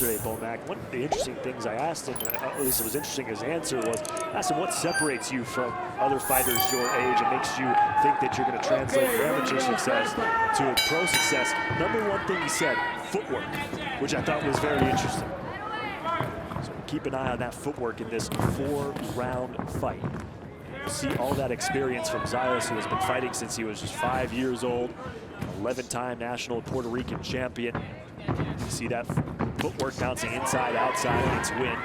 yesterday, Bomac. One of the interesting things I asked him, at least it was interesting, his answer was, I asked him what separates you from other fighters your age and makes you think that you're going to translate your amateur success to a pro success. Number one thing he said, footwork, which I thought was very interesting. So keep an eye on that footwork in this 4-round fight. You'll see all that experience from Zayas, who has been fighting since he was just 5 years old, 11-time national Puerto Rican champion. You see that footwork bouncing inside, outside, and it's win.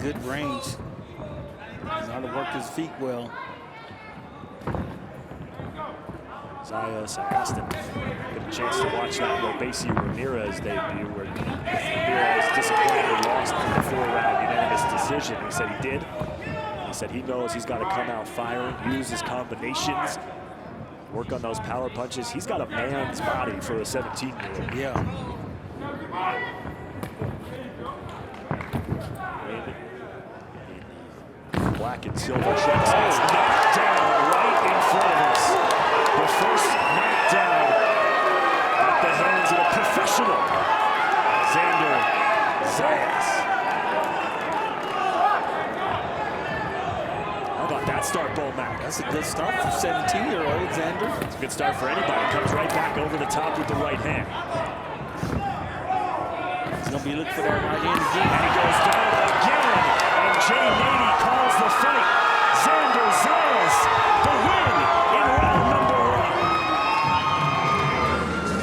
Good range. How to work his feet well. Zayas, I asked him, get a chance to watch that Vizio Ramirez debut where Ramirez disappointingly lost in the 4-round unanimous decision. He said he did. He said he knows he's got to come out firing, use his combinations, work on those power punches. He's got a man's body for a 17-year-old. Yeah. Black and silver shirts. It's knocked down right in front of us. The first knockdown at the hands of a professional, Xander Zayas. How about that start, Bomac? That's a good start for 17-year-old Xander. It's a good start for anybody. Comes right back over the top with the right hand. He's going to be looking for that right hand again. And he goes down again. And Jay Nady calls the fight. Xander Zayas, the win in round number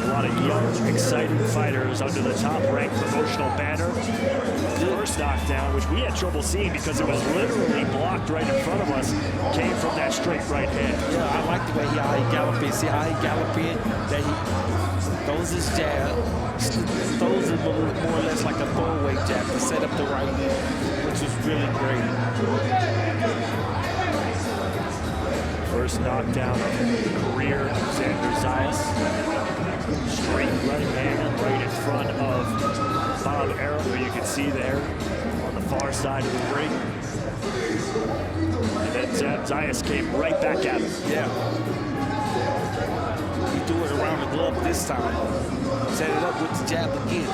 1. A lot of young, exciting fighters under the top-ranked promotional banner. The first knockdown, which we had trouble seeing because it was literally blocked right in front of us, came from that straight right hand. Yeah, I like the way he galloping. See how he galloping? That he throws his jab, throws it more or less like a throwaway jab to set up the right hand, which was really great. First knockdown of the career of Xander Zayas. Straight right hand right in front of Bob Arum, who you can see there on the far side of the ring. And then Zayas came right back at him. Yeah. He threw it around the glove this time. Set it up with the jab again.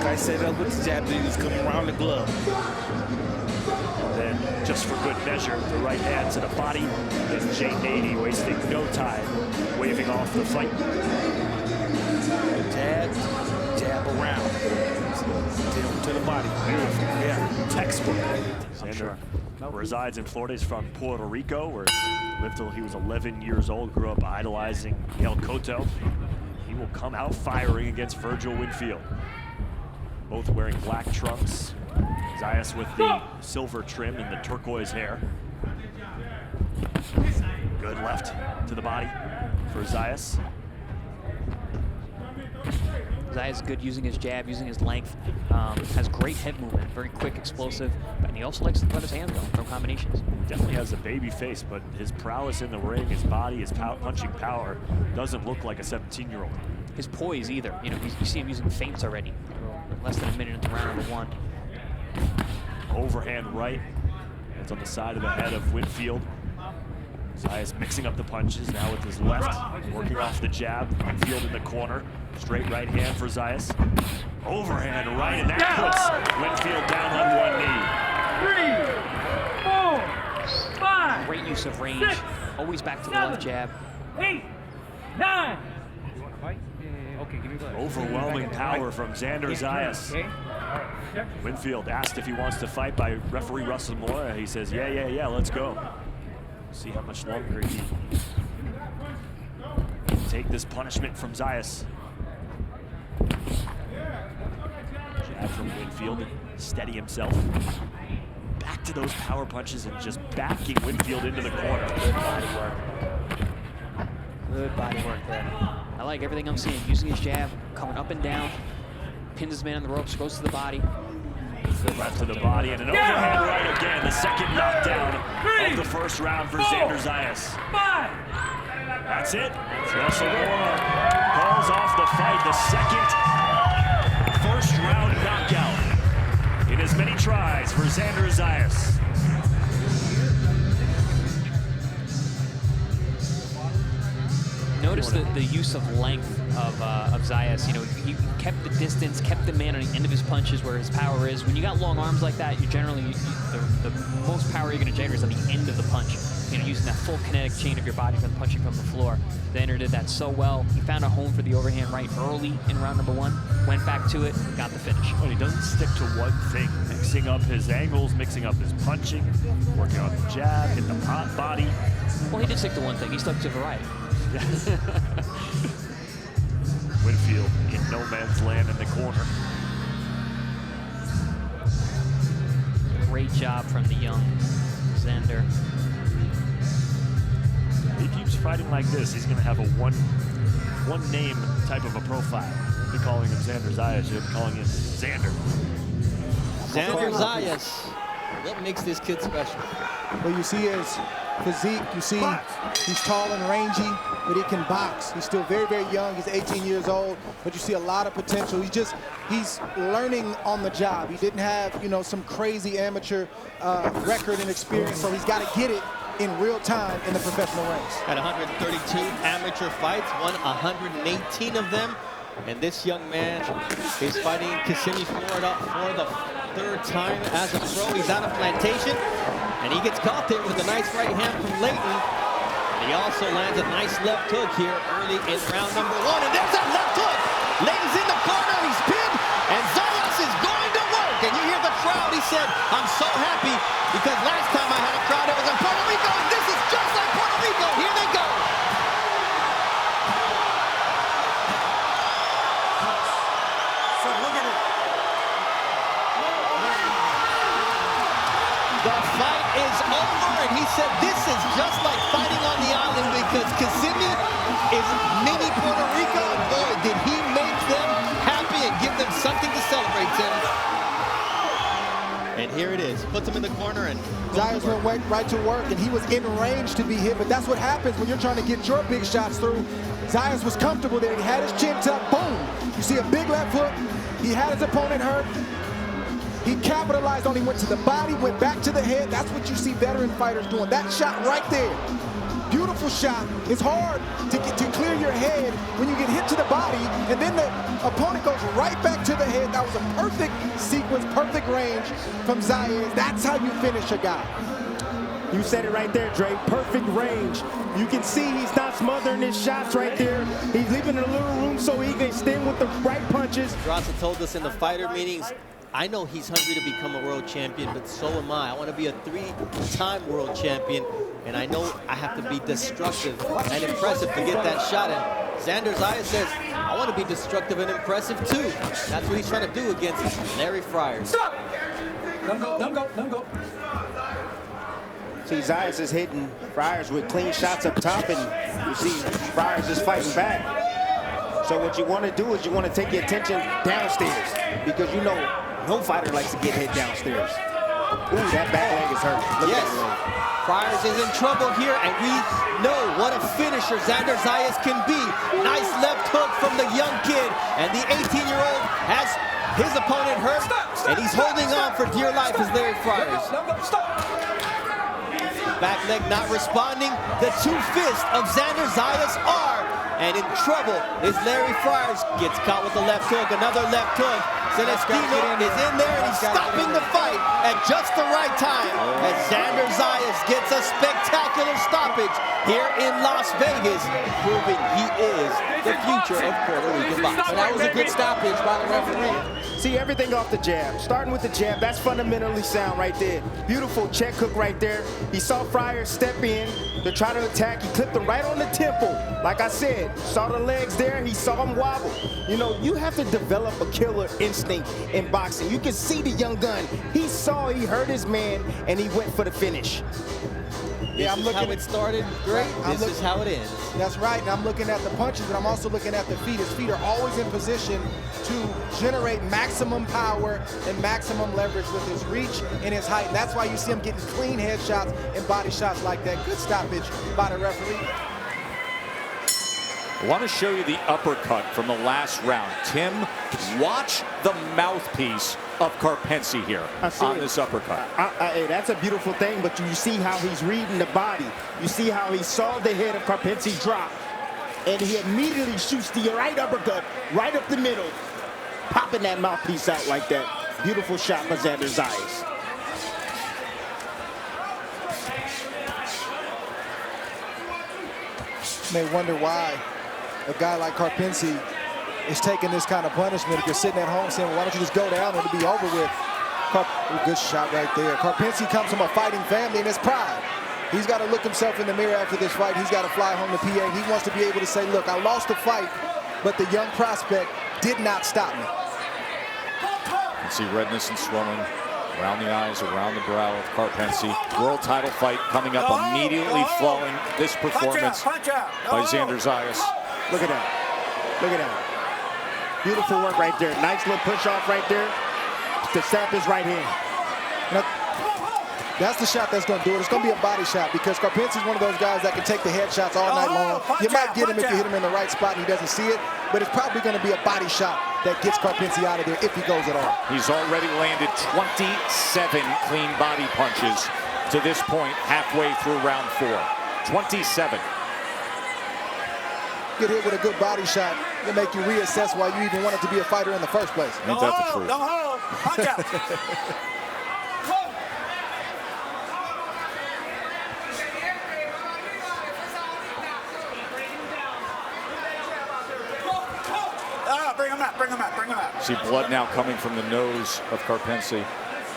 I set it up with the jab, then he was coming around the glove. And then, just for good measure, the right hand to the body, and Jay Nady wasting no time, waving off the fight. Jab, jab around. To the body. Beautiful. Yeah. Textbook. Xander resides in Florida. He's from Puerto Rico, where he lived till he was 11 years old, grew up idolizing El Coto. He will come out firing against Virgil Winfield. Both wearing black trunks. Zayas with the silver trim and the turquoise hair. Good left to the body for Zayas. Zayas is good using his jab, using his length. Has great head movement, very quick, explosive. And he also likes to let his hands go, throw combinations. Definitely has a baby face, but his prowess in the ring, his body, his punching power doesn't look like a 17-year-old. His poise either. You know, you see him using feints already. Less than a minute into round number 1. Overhand right. It's on the side of the head of Winfield. Zayas mixing up the punches now with his left, working off the jab. Winfield in the corner. Straight right hand for Zayas. Overhand right, and that puts Winfield down on 1 knee. 3, 4, 5. Great use of range. 6, Always back to the 7, left jab. 8, 9. Okay, give me that. Overwhelming power from Xander Zayas. Winfield asked if he wants to fight by referee Russell Moore. He says, yeah, let's go. See how much longer he can take this punishment from Zayas. Jab from Winfield and steady himself. Back to those power punches and just backing Winfield into the corner. Good body work. Good body work there. I like everything I'm seeing. Using his jab, coming up and down, pins his man on the ropes, goes to the body. Good left to the body and an overhand right again. The second knockdown of the first round for Xander Zayas. 5. That's it. Russell Moore calls off the fight. The second first round knockout in as many tries for Xander Zayas. notice the use of length of Zayas. You know, he kept the distance, kept the man on the end of his punches where his power is. When you got long arms like that, you generally, the most power you're going to generate is at the end of the punch. You know, using that full kinetic chain of your body from punching from the floor. Xander did that so well. He found a home for the overhand right early in round number 1, went back to it, got the finish. Well, he doesn't stick to one thing, mixing up his angles, mixing up his punching, working on the jab, hit the pot body. Well, he did stick to one thing. He stuck to variety. Yes. Winfield in no man's land in the corner. Great job from the young Xander. He keeps fighting like this, he's going to have a one name type of a profile. You'll be calling him Xander Zayas, you'll be calling him Xander. Xander Zayas. What makes this kid special? Well, you see his physique, you see he's tall and rangy, but he can box. He's still very, very young. He's 18 years old, but you see a lot of potential. He's learning on the job. He didn't have, you know, some crazy amateur record and experience, so he's got to get it in real time in the professional ranks. Had 132 amateur fights, won 118 of them. And this young man is fighting Kissimmee, Florida for the 3rd time as a pro. He's out of Plantation, and he gets caught there with a nice right hand from Leighton. And he also lands a nice left hook here early in round number 1. And there's that left hook. Leighton's in the corner, he's pinned, and Zayas is going to work. And you hear the crowd, he said, I'm so happy because last time I had a crowd, it was in Puerto Rico, and this is just like Puerto Rico. Here they go. The fight is over, and he said this is just like fighting on the island because Kissimmee is mini Puerto Rico. Boy, did he make them happy and give them something to celebrate, Tim. And here it is. Puts him in the corner, and Zayas went right to work, and he was in range to be hit, but that's what happens when you're trying to get your big shots through. Zayas was comfortable there. He had his chin tucked, boom. You see a big left hook. He had his opponent hurt. He capitalized on, he went to the body, went back to the head. That's what you see veteran fighters doing. That shot right there, beautiful shot. It's hard to clear your head when you get hit to the body, and then the opponent goes right back to the head. That was a perfect sequence, perfect range from Zayas. That's how you finish a guy. You said it right there, Dre. Perfect range. You can see he's not smothering his shots right there. He's leaving a little room so he can extend with the right punches. Rasa told us in the fighter meetings, I know he's hungry to become a world champion, but so am I. I want to be a 3-time world champion, and I know I have to be destructive and impressive to get that shot. And Xander Zayas says, I want to be destructive and impressive too. That's what he's trying to do against Larry Friars. Stop! Let him go, let him go, let him go. See, Zayas is hitting Friars with clean shots up top, and you see Friars is fighting back. So what you want to do is you want to take your attention downstairs, because you know no fighter likes to get hit downstairs. Ooh, that back leg is hurt. Look Yes, at that leg. Friars is in trouble here, and we know what a finisher Xander Zayas can be. Nice left hook from the young kid, and the 18-year-old has his opponent hurt, and he's holding on for dear life as Larry Friars. Back leg not responding. The 2 fists of Xander Zayas are, and in trouble is Larry Friars. Gets caught with the left hook, another left hook. Celestino is in there, and he's stopping the fight at just the right time as Xander Zayas gets a spectacular stoppage here in Las Vegas, proving he is the future of Puerto Rican boxing. That was a good stoppage by the referee. See, everything off the jab. Starting with the jab, that's fundamentally sound right there. Beautiful check hook right there. He saw Friars step in to try to attack. He clipped him right on the temple. Like I said, saw the legs there. He saw him wobble. You know, you have to develop a killer instinct in boxing. You can see the young gun. He saw, he heard his man, and he went for the finish. Yeah, I'm looking how it started. Great. This is how it ends. That's right, and I'm looking at the punches, but I'm also looking at the feet. His feet are always in position to generate maximum power and maximum leverage with his reach and his height. And that's why you see him getting clean headshots and body shots like that. Good stoppage by the referee. I want to show you the uppercut from the last round. Tim, watch the mouthpiece of Karpency here on this uppercut. Hey, that's a beautiful thing, but you see how he's reading the body. You see how he saw the head of Karpency drop. and he immediately shoots the right uppercut right up the middle, popping that mouthpiece out like that. Beautiful shot by Xander Zayas. You may wonder why a guy like Karpency is taking this kind of punishment. If you're sitting at home saying, well, why don't you just go down and it'll be over with. Good shot right there. Karpency comes from a fighting family, and it's pride. He's got to look himself in the mirror after this fight. He's got to fly home to PA. And he wants to be able to say, look, I lost the fight, but the young prospect did not stop me. You can see redness and swelling around the eyes, around the brow of Karpency. World title fight coming up immediately following this performance by Xander Zayas. Look at that. Look at that. Beautiful work right there. Nice little push off right there to sap his right hand. Now, that's the shot that's going to do it. It's going to be a body shot because Karpency's one of those guys that can take the headshots all night long. You might get him if you hit him in the right spot and he doesn't see it, but it's probably going to be a body shot that gets Karpency out of there if he goes at all. He's already landed 27 clean body punches to this point, halfway through round 4. 27. Get hit with a good body shot to make you reassess why you even wanted to be a fighter in the first place. Ain't that the truth? Punch out. Bring him out. See blood now coming from the nose of Karpency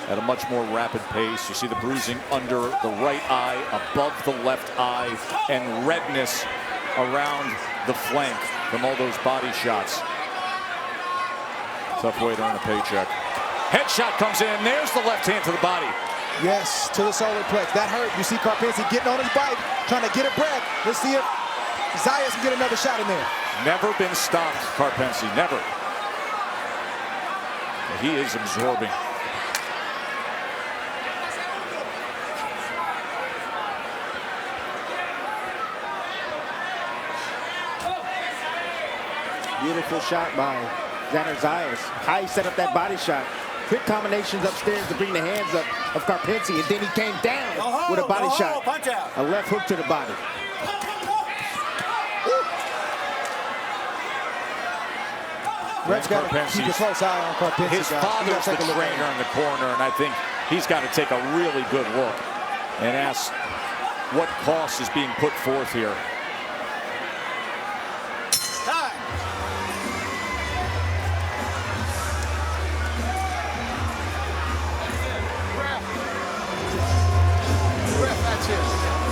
at a much more rapid pace. You see the bruising under the right eye, above the left eye, and redness around the flank from all those body shots. Tough way to earn a paycheck. Headshot comes in. There's the left hand to the body. Yes, to the solar plex. That hurt. You see Karpency getting on his bike, trying to get a breath. Let's see if Zayas can get another shot in there. Never been stopped, Karpency. Never. He is absorbing. Beautiful shot by Xander Zayas. How he set up that body shot. Quick combinations upstairs to bring the hands up of Karpency, and then he came down with a body shot. Punch out. A left hook to the body. Ref's got to keep a close eye on Karpency. His father's the trainer in the corner, and I think he's got to take a really good look and ask what cost is being put forth here.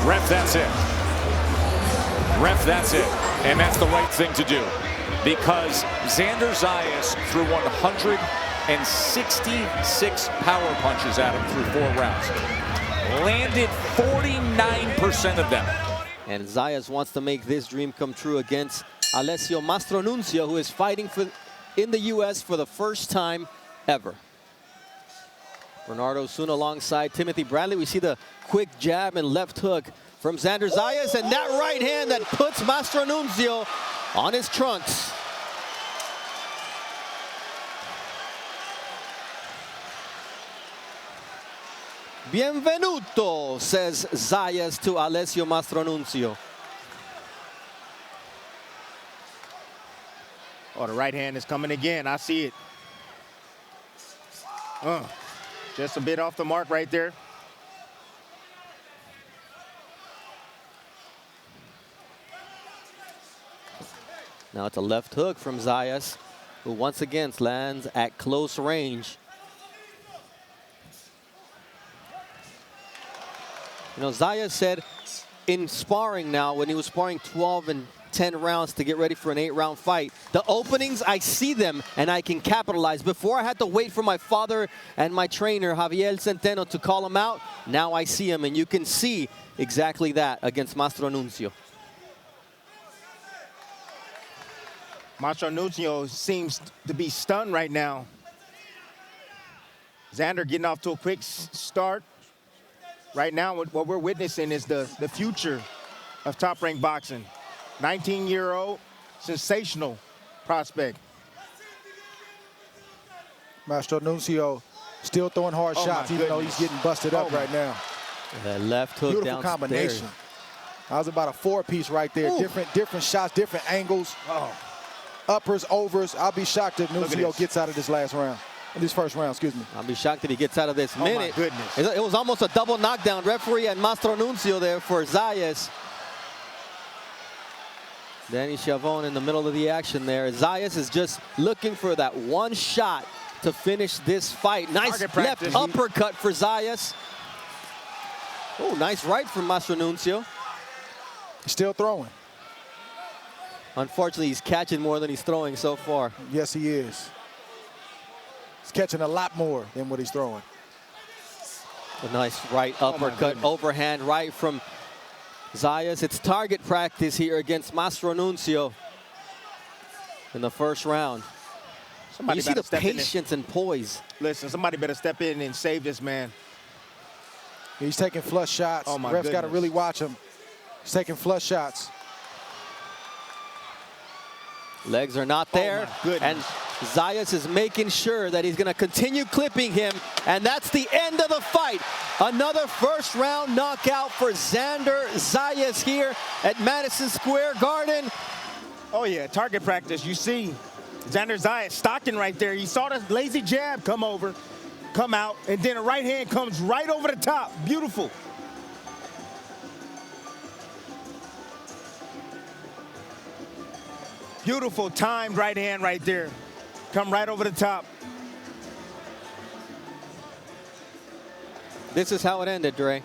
Ref, that's it. Ref, that's it. And that's the right thing to do. Because Xander Zayas threw 166 power punches at him through 4 rounds. Landed 49% of them. And Zayas wants to make this dream come true against Alessio Mastronunzio, who is fighting in the U.S. for the first time ever. Bernardo soon alongside Timothy Bradley. We see the quick jab and left hook from Xander Zayas, and that right hand that puts Mastronunzio on his trunks. Bienvenuto, says Zayas to Alessio Mastronunzio. Oh, the right hand is coming again. I see it. Just a bit off the mark right there. Now it's a left hook from Zayas, who once again lands at close range. You know, Zayas said in sparring now, when he was sparring 12 and 10 rounds to get ready for an 8-round fight, the openings, I see them and I can capitalize. Before I had to wait for my father and my trainer, Javier Centeno, to call him out. Now I see him, and you can see exactly that against Mastronunzio. Mastronunzio seems to be stunned right now. Xander getting off to a quick start. Right now, what we're witnessing is the future of top-ranked boxing. 19-year-old, sensational prospect. Mastronunzio still throwing hard shots, even though he's getting busted up right now. That left hook beautiful combination. That was about a 4-piece right there. Ooh. Different shots, different angles. Oh. Uppers, overs. I'll be shocked if Nunzio gets out of this last round. This first round, excuse me. I'll be shocked if he gets out of this minute. My goodness. It was almost a double knockdown. Referee and Mastro Nunzio there for Zayas. Danny Chavon in the middle of the action there. Zayas is just looking for that one shot to finish this fight. Nice left uppercut for Zayas. Oh, nice right from Mastro Nunzio. He's still throwing. Unfortunately, he's catching more than he's throwing so far. Yes, he is. He's catching a lot more than what he's throwing. A nice right uppercut, overhand right from Zayas. It's target practice here against Mastro Nunzio in the first round. You see the patience and poise. Listen, somebody better step in and save this man. He's taking flush shots. Oh, my Ref's got to really watch him. He's taking flush shots. Legs are not there. And Zayas is making sure that he's going to continue clipping him. And that's the end of the fight. Another first round knockout for Xander Zayas here at Madison Square Garden. Oh, yeah, target practice. You see Xander Zayas stalking right there. You saw the lazy jab come out, and then a right hand comes right over the top. Beautiful. Beautiful timed right hand right there. Come right over the top. This is how it ended, Dre.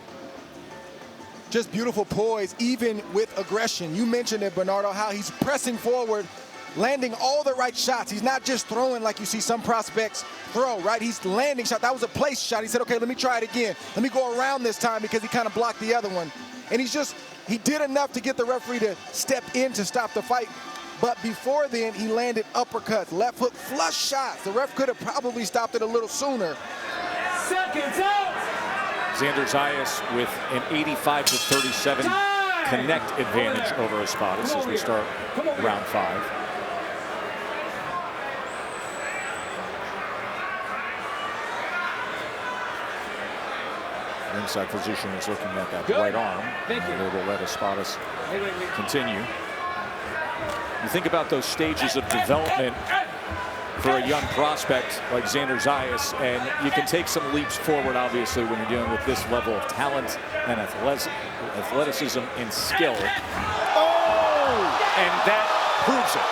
Just beautiful poise, even with aggression. You mentioned it, Bernardo, how he's pressing forward, landing all the right shots. He's not just throwing like you see some prospects throw, right? He's landing shots. That was a place shot. He said, okay, let me try it again. Let me go around this time because he kind of blocked the other one. And he did enough to get the referee to step in to stop the fight. But before then, he landed uppercuts, left hook, flush shots. The ref could have probably stopped it a little sooner. Seconds out. Xander Zayas with an 85-37 connect advantage over Abass as we start round 5. Inside physician is looking at that right arm. They will let Abass continue. You think about those stages of development for a young prospect like Xander Zayas, and you can take some leaps forward, obviously, when you're dealing with this level of talent and athleticism and skill. Oh! And that proves it.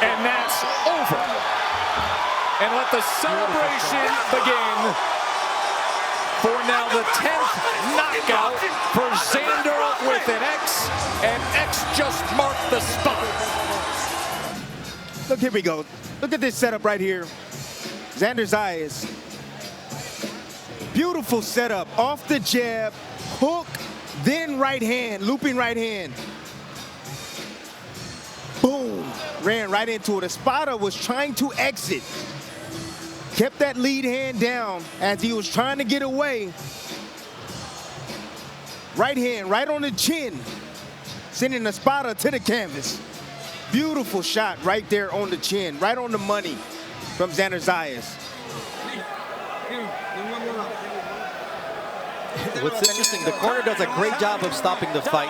And that's over. And let the celebration begin for now the 10th knockout for Xander with an X, and X just marked the spot. Look, here we go. Look at this setup right here. Xander Zayas. Beautiful setup. Off the jab, hook, then right hand, looping right hand. Boom. Ran right into it. Espada was trying to exit. Kept that lead hand down as he was trying to get away. Right hand, right on the chin. Sending Espada to the canvas. Beautiful shot right there on the chin, right on the money from Xander Zayas. What's interesting, the corner does a great job of stopping the fight.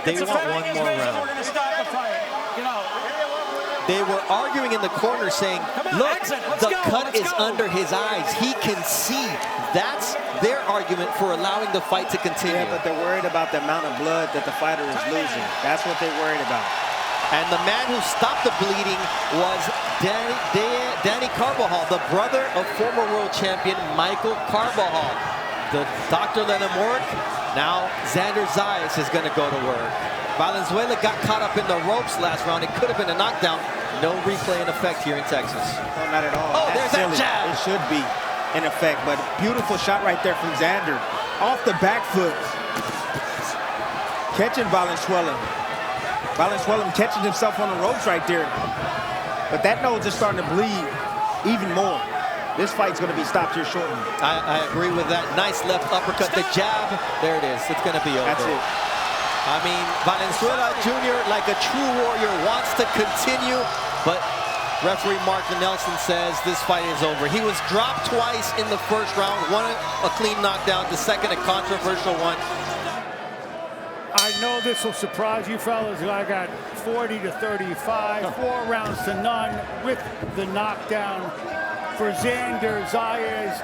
They want one more round. They were arguing in the corner saying, look, the cut is under his eyes. He can see. That's their argument for allowing the fight to continue. Yeah, but they're worried about the amount of blood that the fighter is losing. That's what they're worried about. And the man who stopped the bleeding was Danny Carbajal, the brother of former world champion Michael Carbajal. The doctor let him work. Now Xander Zayas is going to go to work. Valenzuela got caught up in the ropes last round. It could have been a knockdown. No replay in effect here in Texas. No, not at all. Oh, there's that jab. It should be in effect, but beautiful shot right there from Xander. Off the back foot. Catching Valenzuela. Valenzuela catching himself on the ropes right there. But that nose is starting to bleed even more. This fight's going to be stopped here shortly. I agree with that. Nice left uppercut. The jab. There it is. It's going to be over. That's it. I mean, Valenzuela Jr., like a true warrior, wants to continue, but Referee Mark Nelson says this fight is over. He was dropped twice in the first round, one a clean knockdown, the second a controversial one. I know this will surprise you fellas. I got 40 to 35, 4 rounds to none with the knockdown for Xander Zayas.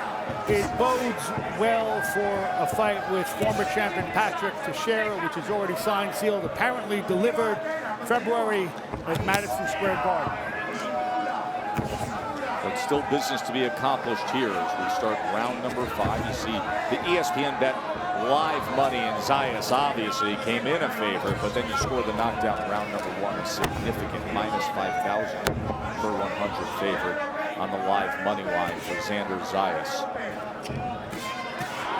It bodes well for a fight with former champion Patrick Teixeira, which is already signed, sealed, apparently delivered February at Madison Square Garden. But still business to be accomplished here as we start round number 5. You see the ESPN bet live money, and Zayas obviously came in a favor, but then you score the knockdown round number 1, a significant minus 5,000 per 100 favorite on the live money line for Xander Zayas.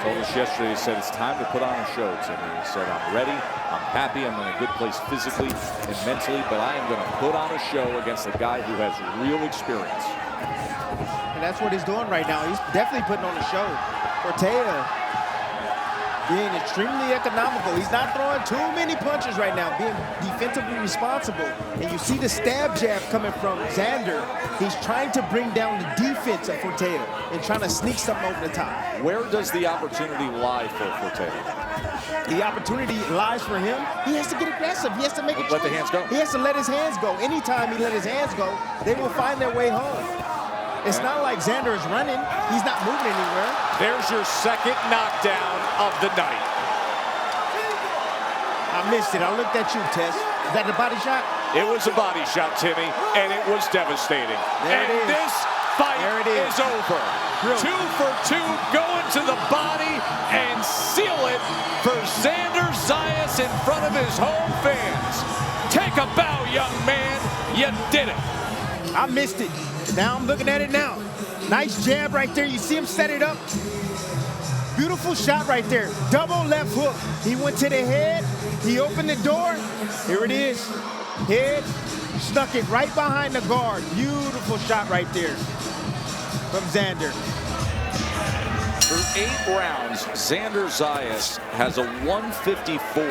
Told us yesterday, he said it's time to put on a show, Timmy. He said, I'm ready, I'm happy, I'm in a good place physically and mentally, but I am going to put on a show against a guy who has real experience. And that's what he's doing right now. He's definitely putting on a show. Ortega being extremely economical. He's not throwing too many punches right now, being defensively responsible. And you see the stab jab coming from Xander. He's trying to bring down the defense of Ortega and trying to sneak something over the top. Where does the opportunity lie for Ortega? The opportunity lies for him. He has to get aggressive. He has to make a choice. Let the hands go. He has to let his hands go. Anytime he let his hands go, they will find their way home. It's not like Xander is running. He's not moving anywhere. There's your second knockdown of the night. I missed it. I looked at you, Tess. Is that the body shot? It was a body shot, Timmy, and it was devastating. There it is. This fight is over. Really? 2 for 2 going to the body and seal it for Xander Zayas in front of his home fans. Take a bow, young man. You did it. I missed it. Now I'm looking at it now. Nice jab right there. You see him set it up. Beautiful shot right there. Double left hook. He went to the head. He opened the door. Here it is. Head. Stuck it right behind the guard. Beautiful shot right there from Xander. Through 8 rounds, Xander Zayas has a 154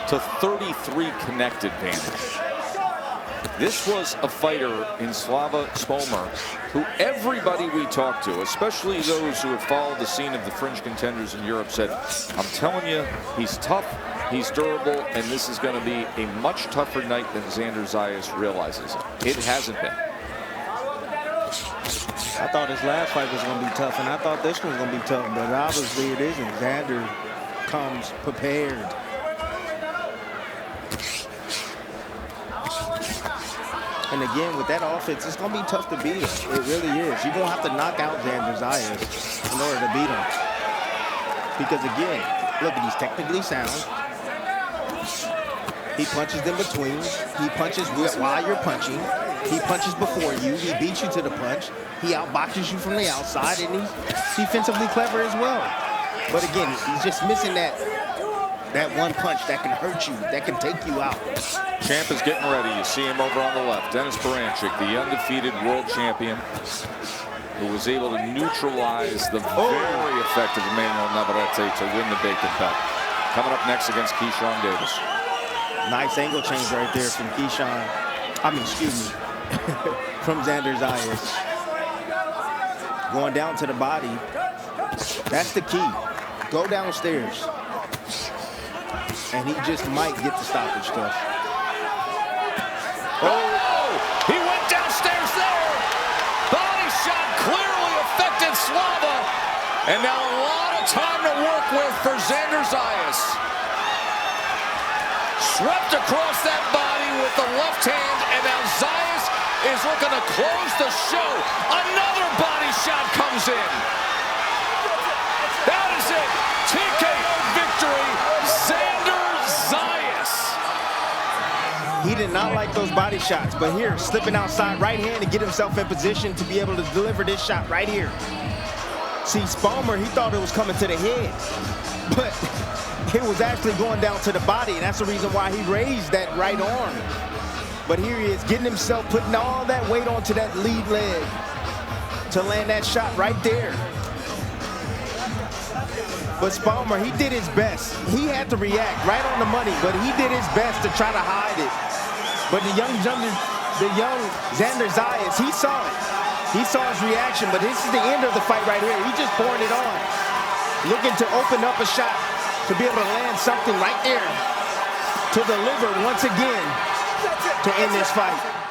to 33 connect advantage. This was a fighter in Slava Spomer who everybody we talked to, especially those who have followed the scene of the fringe contenders in Europe, said, I'm telling you, he's tough, he's durable, and this is going to be a much tougher night than Xander Zayas realizes. It hasn't been. I thought his last fight was going to be tough, and I thought this one was going to be tough, but obviously it isn't. Xander comes prepared. And again, with that offense, it's going to be tough to beat him. It really is. You're going to have to knock out Xander Zayas in order to beat him. Because again, look, he's technically sound. He punches in between. He punches while you're punching. He punches before you. He beats you to the punch. He outboxes you from the outside, and he's defensively clever as well. But again, he's just missing that one punch that can hurt you, that can take you out. Champ is getting ready. You see him over on the left. Dennis Baranchik, the undefeated world champion, who was able to neutralize the very effective Emmanuel Navarrete to win the Bacon Cup. Coming up next against Keyshawn Davis. Nice angle change right there from Keyshawn. From Xander Zayas. Going down to the body. That's the key. Go downstairs. And he just might get the stoppage stuff. Oh! He went downstairs there! Body shot clearly affected Slava. And now a lot of time to work with for Xander Zayas. Swept across that body with the left hand, and now Zayas is looking to close the show. Another body shot comes in. That is it. TKO victory. Xander Zayas. He did not like those body shots, but here, slipping outside right hand to get himself in position to be able to deliver this shot right here. See, Spomer, he thought it was coming to the head, but it was actually going down to the body, and that's the reason why he raised that right arm. But here he is, getting himself, putting all that weight onto that lead leg to land that shot right there. But Spomer, he did his best. He had to react right on the money, but he did his best to try to hide it. But the young the young Xander Zayas, he saw it. He saw his reaction, but this is the end of the fight right here. He just pouring it on. Looking to open up a shot, to be able to land something right there, to deliver once again to end this fight.